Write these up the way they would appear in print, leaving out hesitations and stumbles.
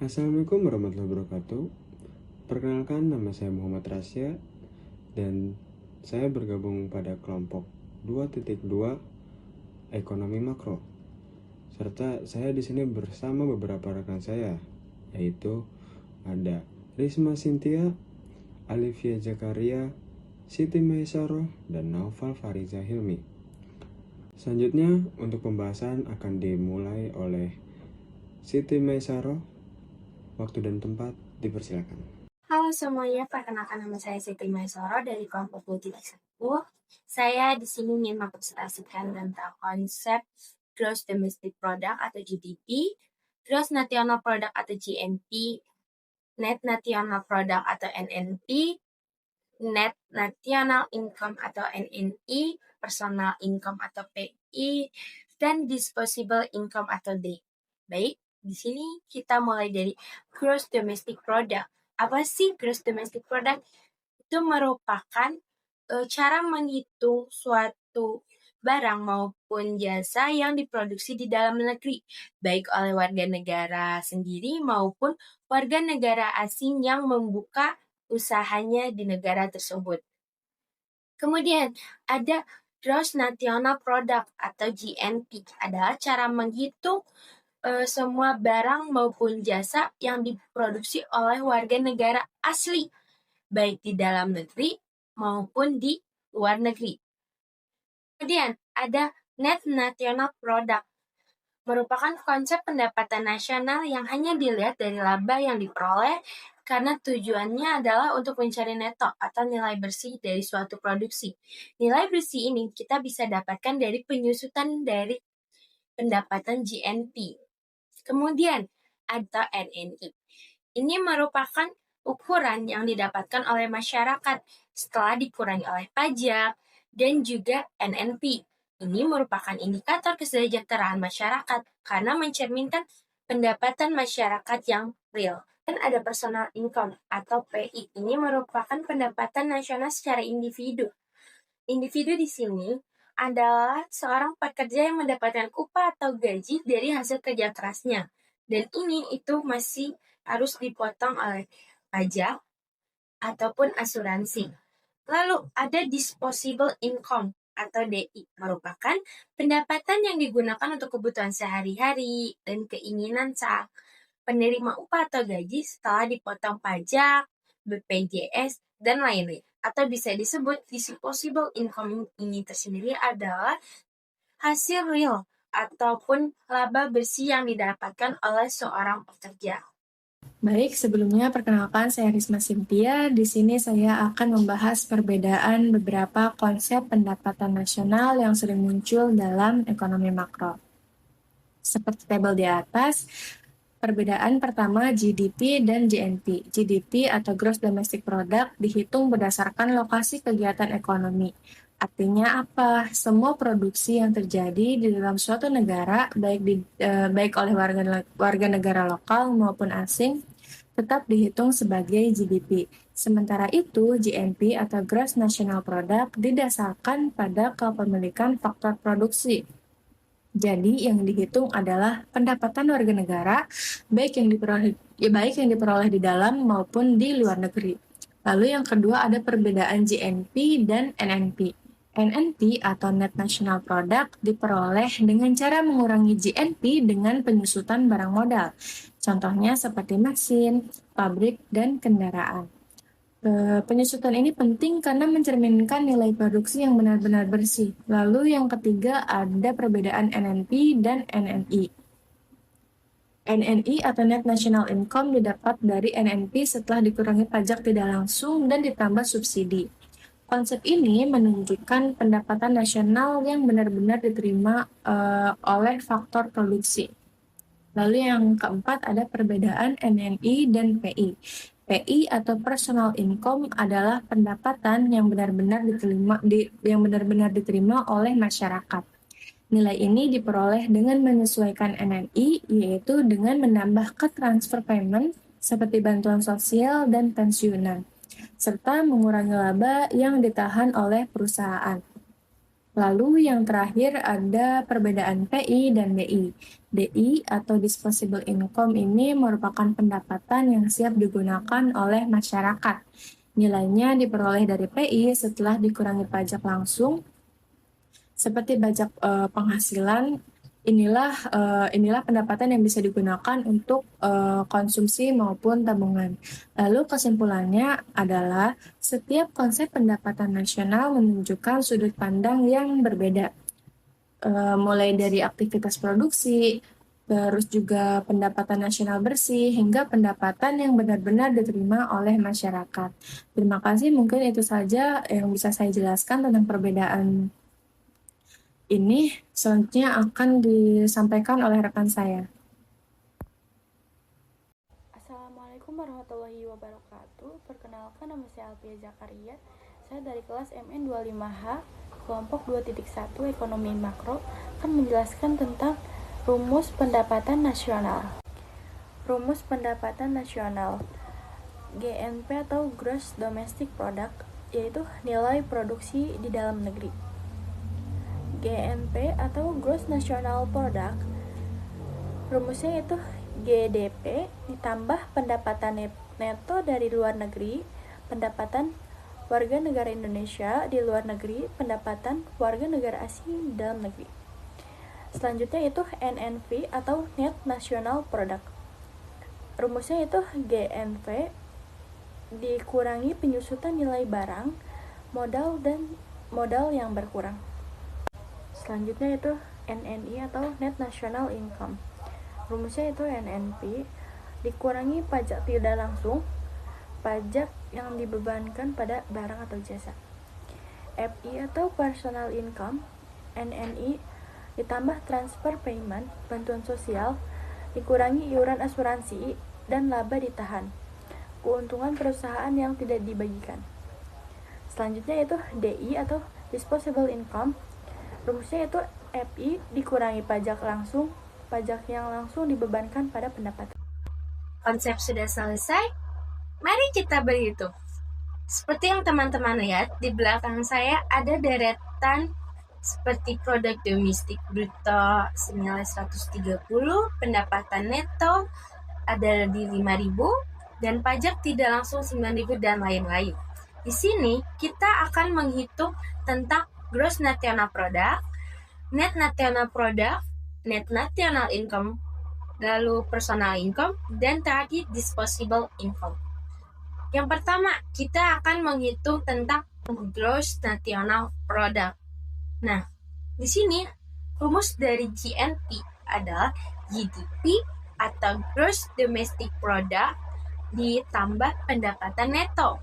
Assalamualaikum warahmatullahi wabarakatuh. Perkenalkan, nama saya Muhammad Rasya dan saya bergabung pada kelompok 2.2 Ekonomi Makro. Serta saya di sini bersama beberapa rekan saya, yaitu ada Risma Sintia, Alivia Zakaria, Siti Maisaro, dan Naufal Fariza Hilmi. Selanjutnya, untuk pembahasan akan dimulai oleh Siti Maisaro. Waktu dan tempat dipersilakan. Halo semuanya, perkenalkan nama saya Siti Maisoro dari kelompok 2.1. Saya di sini ingin mempresentasikan tentang konsep Gross Domestic Product atau GDP, Gross National Product atau GNP, Net National Product atau NNP, Net National Income atau NNI, Personal Income atau PI, dan Disposable Income atau D. Baik, di sini kita mulai dari Gross Domestic Product. Apa sih Gross Domestic Product? Itu merupakan cara menghitung suatu barang maupun jasa yang diproduksi di dalam negeri, baik oleh warga negara sendiri maupun warga negara asing yang membuka usahanya di negara tersebut. Kemudian ada Gross National Product atau GNP, adalah cara menghitung semua barang maupun jasa yang diproduksi oleh warga negara asli, baik di dalam negeri maupun di luar negeri. Kemudian ada Net National Product, merupakan konsep pendapatan nasional yang hanya dilihat dari laba yang diperoleh karena tujuannya adalah untuk mencari neto atau nilai bersih dari suatu produksi. Nilai bersih ini kita bisa dapatkan dari penyusutan dari pendapatan GNP. Kemudian ada NNI. Ini merupakan ukuran yang didapatkan oleh masyarakat setelah dikurangi oleh pajak dan juga NNP. Ini merupakan indikator kesejahteraan masyarakat karena mencerminkan pendapatan masyarakat yang real. Dan ada personal income atau PI. Ini merupakan pendapatan nasional secara individu. Individu di sini adalah seorang pekerja yang mendapatkan upah atau gaji dari hasil kerja kerasnya. Dan ini itu masih harus dipotong oleh pajak ataupun asuransi. Lalu ada disposable income atau DI, merupakan pendapatan yang digunakan untuk kebutuhan sehari-hari dan keinginan saat penerima upah atau gaji setelah dipotong pajak, BPJS, dan lain-lain. Atau bisa disebut disposable income ini tersendiri adalah hasil real ataupun laba bersih yang didapatkan oleh seorang pekerja. Baik, sebelumnya perkenalkan saya Risma Sintia. Di sini saya akan membahas perbedaan beberapa konsep pendapatan nasional yang sering muncul dalam ekonomi makro. Seperti tabel di atas, perbedaan pertama GDP dan GNP. GDP atau Gross Domestic Product dihitung berdasarkan lokasi kegiatan ekonomi. Artinya apa? Semua produksi yang terjadi di dalam suatu negara, baik oleh warga negara lokal maupun asing, tetap dihitung sebagai GDP. Sementara itu, GNP atau Gross National Product didasarkan pada kepemilikan faktor produksi. Jadi yang dihitung adalah pendapatan warga negara, baik yang diperoleh di dalam maupun di luar negeri. Lalu yang kedua ada perbedaan GNP dan NNP. NNP atau Net National Product diperoleh dengan cara mengurangi GNP dengan penyusutan barang modal. Contohnya seperti mesin, pabrik, dan kendaraan. Penyusutan ini penting karena mencerminkan nilai produksi yang benar-benar bersih. Lalu yang ketiga ada perbedaan NNP dan NNI. NNI atau Net National Income didapat dari NNP setelah dikurangi pajak tidak langsung dan ditambah subsidi. Konsep ini menunjukkan pendapatan nasional yang benar-benar diterima oleh faktor produksi. Lalu yang keempat ada perbedaan NNI dan PI. PI atau Personal Income adalah pendapatan yang benar-benar diterima oleh masyarakat. Nilai ini diperoleh dengan menyesuaikan NNI, yaitu dengan menambahkan transfer payment seperti bantuan sosial dan pensiunan, serta mengurangi laba yang ditahan oleh perusahaan. Lalu yang terakhir ada perbedaan PI dan DI. DI atau disposable income ini merupakan pendapatan yang siap digunakan oleh masyarakat. Nilainya diperoleh dari PI setelah dikurangi pajak langsung seperti pajak penghasilan. Inilah pendapatan yang bisa digunakan untuk konsumsi maupun tabungan. Lalu kesimpulannya adalah setiap konsep pendapatan nasional menunjukkan sudut pandang yang berbeda, mulai dari aktivitas produksi, terus juga pendapatan nasional bersih, hingga pendapatan yang benar-benar diterima oleh masyarakat. Terima kasih, mungkin itu saja yang bisa saya jelaskan tentang perbedaan ini. Selanjutnya akan disampaikan oleh rekan saya. Assalamualaikum warahmatullahi wabarakatuh. Perkenalkan, nama saya Alfia Zakaria. Saya dari kelas MN 25H, kelompok 2.1 Ekonomi Makro, akan menjelaskan tentang rumus pendapatan nasional. Rumus pendapatan nasional GNP atau Gross Domestic Product, yaitu nilai produksi di dalam negeri. GNP atau Gross National Product, rumusnya itu GDP ditambah pendapatan neto dari luar negeri, pendapatan warga negara Indonesia di luar negeri, pendapatan warga negara asing di dalam negeri. Selanjutnya itu NNP atau Net National Product. Rumusnya itu GNP dikurangi penyusutan nilai barang, modal dan modal yang berkurang. Selanjutnya itu NNI atau Net National Income. Rumusnya itu NNP dikurangi pajak tidak langsung, pajak yang dibebankan pada barang atau jasa. FI atau Personal Income, NNI ditambah transfer payment, bantuan sosial, dikurangi iuran asuransi dan laba ditahan, keuntungan perusahaan yang tidak dibagikan. Selanjutnya itu DI atau Disposable Income. Rumusnya itu FI dikurangi pajak langsung, pajak yang langsung dibebankan pada pendapatan. Konsep sudah selesai, mari kita berhitung. Seperti yang teman-teman lihat, di belakang saya ada deretan seperti produk domestik bruto senilai 130, pendapatan neto ada di 5.000, dan pajak tidak langsung 9.000 dan lain-lain. Di sini kita akan menghitung tentang Gross National Product, Net National Product, Net National Income, lalu Personal Income, dan terakhir Disposable Income. Yang pertama, kita akan menghitung tentang Gross National Product. Nah, di sini rumus dari GNP adalah GDP atau Gross Domestic Product ditambah pendapatan neto.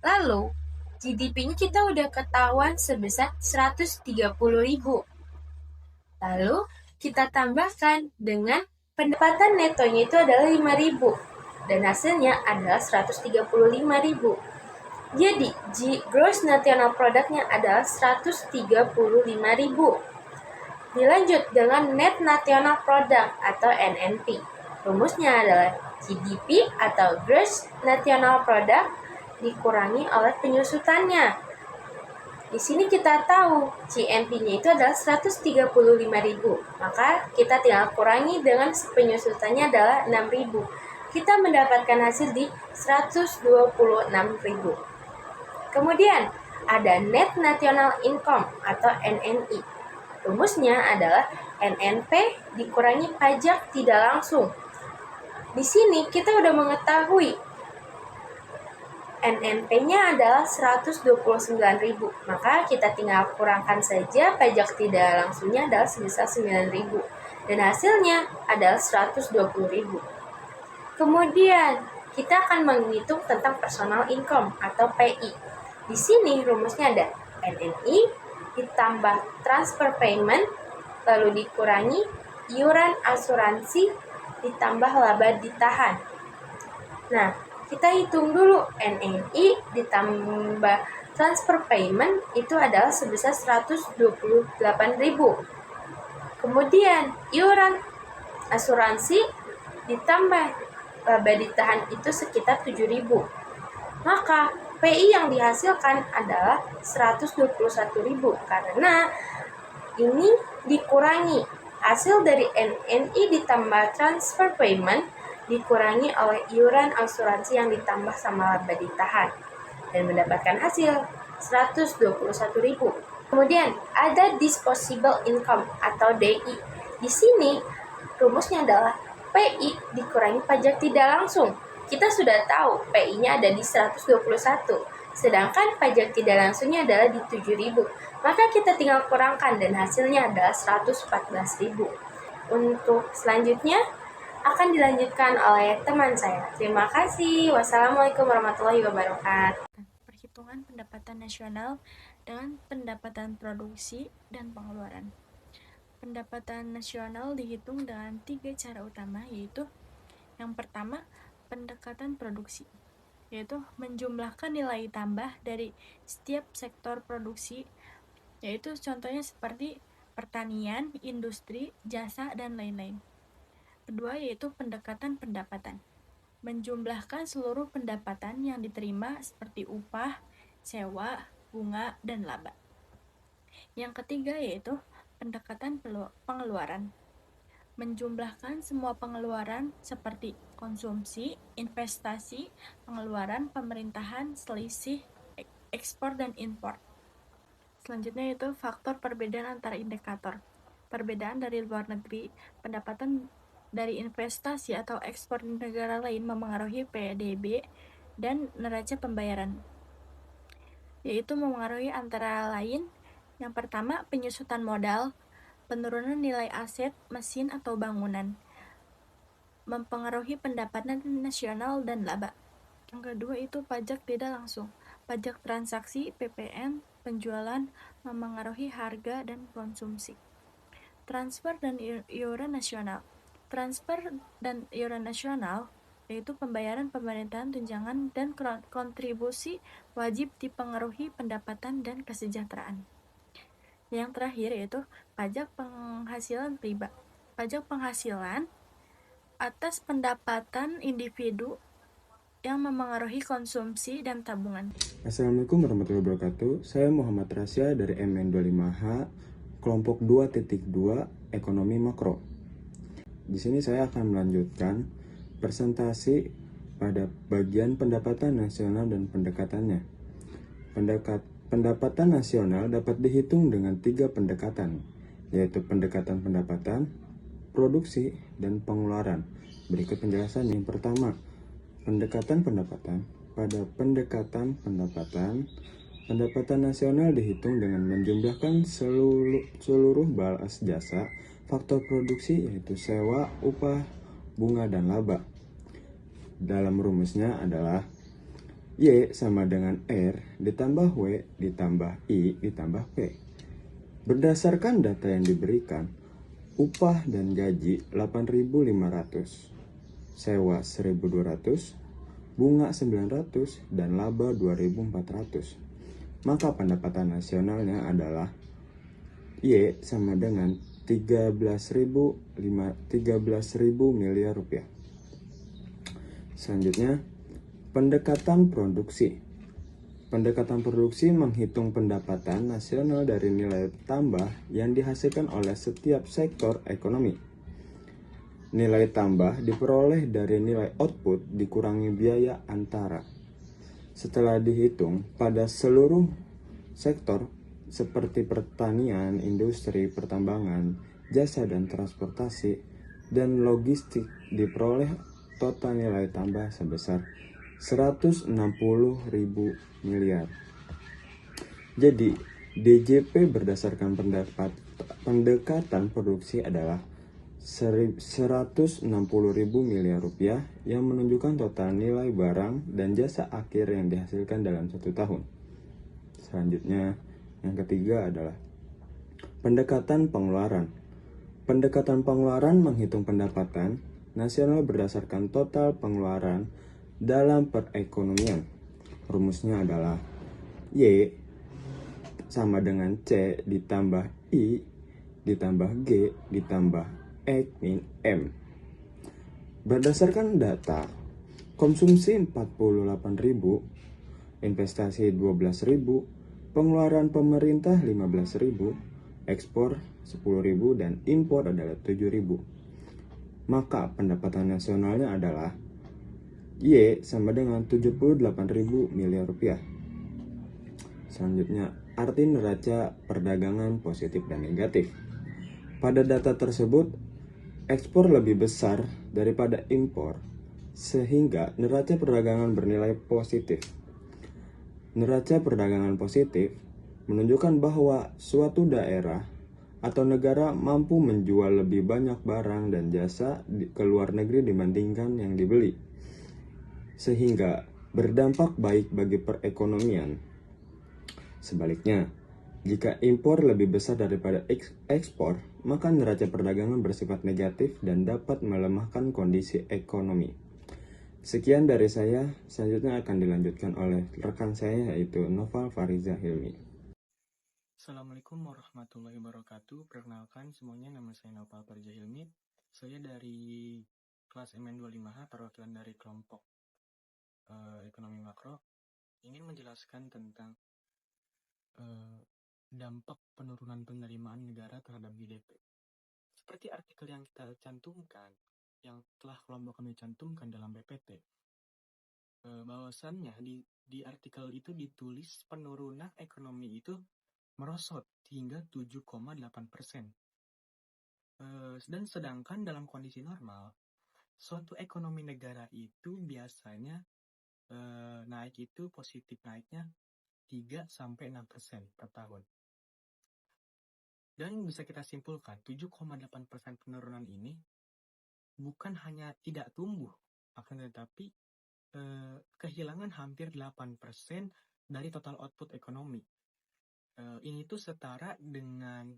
Lalu, GDP-nya kita udah ketahuan sebesar 130.000. Lalu, kita tambahkan dengan pendapatan netonya itu adalah 5.000 dan hasilnya adalah 135.000. Jadi, Gross National Product-nya adalah 135.000. Dilanjut dengan Net National Product atau NNP. Rumusnya adalah GDP atau Gross National Product dikurangi oleh penyusutannya. Di sini kita tahu GNP-nya itu adalah 135.000, maka kita tinggal kurangi dengan penyusutannya adalah 6.000. Kita mendapatkan hasil di 126.000. Kemudian ada Net National Income atau NNI. Rumusnya adalah NNP dikurangi pajak tidak langsung. Di sini kita udah mengetahui NNP-nya adalah 129.000, maka kita tinggal kurangkan saja pajak tidak langsungnya adalah sebesar 9.000 dan hasilnya adalah 120.000. Kemudian kita akan menghitung tentang personal income atau PI. Di sini rumusnya ada NNI ditambah transfer payment lalu dikurangi iuran asuransi ditambah laba ditahan. Nah, kita hitung dulu NNI ditambah transfer payment itu adalah sebesar 128.000. Kemudian iuran asuransi ditambah laba ditahan itu sekitar 7.000. Maka PI yang dihasilkan adalah 121.000 karena ini dikurangi hasil dari NNI ditambah transfer payment dikurangi oleh iuran asuransi yang ditambah sama laba ditahan dan mendapatkan hasil 121.000. Kemudian ada disposable income atau DI. Di sini rumusnya adalah PI dikurangi pajak tidak langsung. Kita sudah tahu PI-nya ada di 121, sedangkan pajak tidak langsungnya adalah di 7.000. Maka kita tinggal kurangkan dan hasilnya adalah 114.000. Untuk selanjutnya akan dilanjutkan oleh teman saya. Terima kasih. Wassalamualaikum warahmatullahi wabarakatuh. Perhitungan pendapatan nasional dengan pendapatan produksi dan pengeluaran. Pendapatan nasional dihitung dengan 3 cara utama, yaitu yang pertama, pendekatan produksi, yaitu menjumlahkan nilai tambah dari setiap sektor produksi, yaitu contohnya seperti pertanian, industri, jasa, dan lain-lain. Kedua, yaitu pendekatan pendapatan, menjumlahkan seluruh pendapatan yang diterima seperti upah, sewa, bunga, dan laba. Yang ketiga, yaitu pendekatan pengeluaran, menjumlahkan semua pengeluaran seperti konsumsi, investasi, pengeluaran pemerintahan, selisih, ekspor dan impor. Selanjutnya yaitu faktor perbedaan antara indikator. Perbedaan dari luar negeri, pendapatan dari investasi atau ekspor di negara lain memengaruhi PDB dan neraca pembayaran, yaitu memengaruhi antara lain yang pertama penyusutan modal, penurunan nilai aset, mesin atau bangunan, mempengaruhi pendapatan nasional dan laba. Yang kedua itu pajak tidak langsung, pajak transaksi, PPN, penjualan, memengaruhi harga dan konsumsi. Transfer dan iuran nasional. Transfer dan iuran nasional yaitu pembayaran pemerintahan, tunjangan, dan kontribusi wajib dipengaruhi pendapatan dan kesejahteraan. Yang terakhir yaitu pajak penghasilan riba. Pajak penghasilan atas pendapatan individu yang memengaruhi konsumsi dan tabungan. Assalamualaikum warahmatullahi wabarakatuh. Saya Muhammad Rasya dari MN25H, kelompok 2.2 Ekonomi Makro. Di sini saya akan melanjutkan presentasi pada bagian pendapatan nasional dan pendekatannya. Pendapatan nasional dapat dihitung dengan 3 pendekatan, yaitu pendekatan pendapatan, produksi, dan pengeluaran. Berikut penjelasan. Yang pertama, pendekatan pendapatan. Pada pendekatan pendapatan, pendapatan nasional dihitung dengan menjumlahkan seluruh balas jasa, faktor produksi yaitu sewa, upah, bunga, dan laba. Dalam rumusnya adalah Y sama dengan R ditambah W ditambah I ditambah P. Berdasarkan data yang diberikan, upah dan gaji 8.500, sewa 1.200, bunga 900, dan laba 2.400. Maka pendapatan nasionalnya adalah Y sama dengan 13.000 miliar rupiah. Selanjutnya, pendekatan produksi. Pendekatan produksi menghitung pendapatan nasional dari nilai tambah yang dihasilkan oleh setiap sektor ekonomi. Nilai tambah diperoleh dari nilai output dikurangi biaya antara. Setelah dihitung pada seluruh sektor seperti pertanian, industri, pertambangan, jasa dan transportasi, dan logistik, diperoleh total nilai tambah sebesar 160.000 miliar. Jadi, DJP berdasarkan pendekatan produksi adalah 160.000 miliar rupiah yang menunjukkan total nilai barang dan jasa akhir yang dihasilkan dalam 1 tahun. Selanjutnya, yang ketiga adalah pendekatan pengeluaran. Pendekatan pengeluaran menghitung pendapatan nasional berdasarkan total pengeluaran dalam perekonomian. Rumusnya adalah Y sama dengan C ditambah I ditambah G ditambah X min M. Berdasarkan data, konsumsi 48.000 investasi 12.000, pengeluaran pemerintah 15.000, ekspor 10.000, dan impor adalah 7.000. Maka pendapatan nasionalnya adalah Y sama dengan 78.000 miliar rupiah. Selanjutnya, arti neraca perdagangan positif dan negatif. Pada data tersebut, ekspor lebih besar daripada impor, sehingga neraca perdagangan bernilai positif. Neraca perdagangan positif menunjukkan bahwa suatu daerah atau negara mampu menjual lebih banyak barang dan jasa ke luar negeri dibandingkan yang dibeli, sehingga berdampak baik bagi perekonomian. Sebaliknya, jika impor lebih besar daripada ekspor, maka neraca perdagangan bersifat negatif dan dapat melemahkan kondisi ekonomi. Sekian dari saya, selanjutnya akan dilanjutkan oleh rekan saya yaitu Noval Fariza Hilmi. Assalamualaikum warahmatullahi wabarakatuh. Perkenalkan semuanya, nama saya Noval Fariza Hilmi. Saya dari kelas MN25H, perwakilan dari kelompok ekonomi makro. Ingin menjelaskan tentang dampak penurunan penerimaan negara terhadap GDP. Seperti artikel yang kita cantumkan, yang telah kelompok kami cantumkan dalam PPT, bahwasannya di artikel itu ditulis penurunan ekonomi itu merosot hingga 7,8%. Dan sedangkan dalam kondisi normal, suatu ekonomi negara itu biasanya naik itu positif naiknya 3-6% per tahun. Dan bisa kita simpulkan, 7,8% penurunan ini bukan hanya tidak tumbuh, akan tetapi kehilangan hampir 8% dari total output ekonomi. Ini tuh setara dengan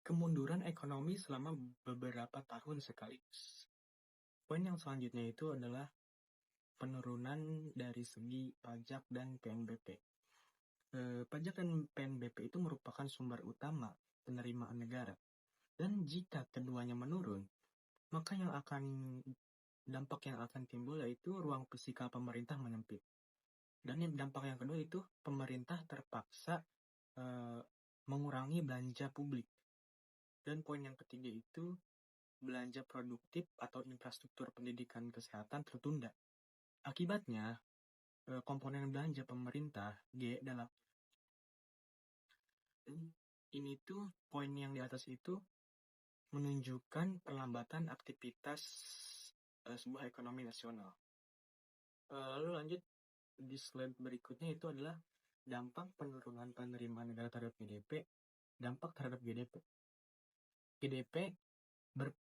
kemunduran ekonomi selama beberapa tahun sekaligus. Poin yang selanjutnya itu adalah penurunan dari segi pajak dan PNBP. Pajak dan PNBP itu merupakan sumber utama penerimaan negara. Dan jika keduanya menurun, maka dampak yang akan timbul yaitu ruang fiskal pemerintah menyempit. Dan dampak yang kedua itu pemerintah terpaksa mengurangi belanja publik. Dan poin yang ketiga itu belanja produktif atau infrastruktur pendidikan kesehatan tertunda. Akibatnya, komponen belanja pemerintah G dalam ini tuh poin yang di atas itu menunjukkan perlambatan aktivitas sebuah ekonomi nasional. Lalu lanjut di slide berikutnya itu adalah dampak penurunan penerimaan negara terhadap GDP, dampak terhadap GDP. GDP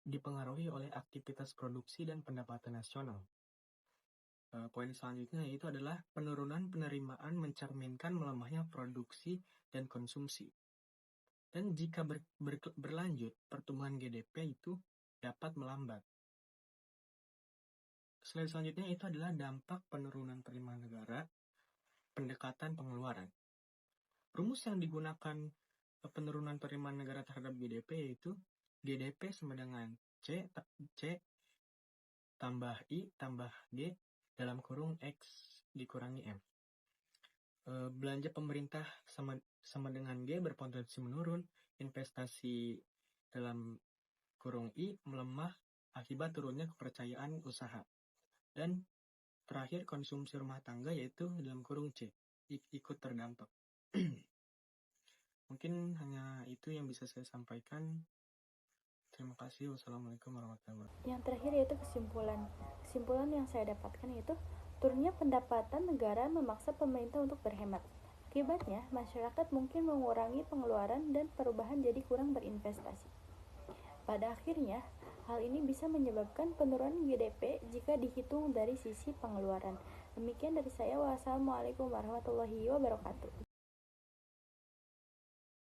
dipengaruhi oleh aktivitas produksi dan pendapatan nasional. Poin selanjutnya yaitu adalah penurunan penerimaan mencerminkan melemahnya produksi dan konsumsi. Dan jika berlanjut, pertumbuhan GDP itu dapat melambat. Slide selanjutnya itu adalah dampak penurunan penerimaan negara, pendekatan pengeluaran. Rumus yang digunakan penurunan penerimaan negara terhadap GDP yaitu GDP sama dengan C tambah I tambah G dalam kurung X dikurangi M. Belanja pemerintah sama dengan G berpotensi menurun, investasi dalam kurung I melemah akibat turunnya kepercayaan usaha. Dan terakhir konsumsi rumah tangga yaitu dalam kurung C ikut terdampak. Mungkin hanya itu yang bisa saya sampaikan. Terima kasih. Wassalamualaikum warahmatullahi wabarakatuh. Yang terakhir yaitu kesimpulan. Kesimpulan yang saya dapatkan yaitu turunnya pendapatan negara memaksa pemerintah untuk berhemat. Akibatnya, masyarakat mungkin mengurangi pengeluaran dan perubahan jadi kurang berinvestasi. Pada akhirnya, hal ini bisa menyebabkan penurunan GDP jika dihitung dari sisi pengeluaran. Demikian dari saya. Wassalamualaikum warahmatullahi wabarakatuh.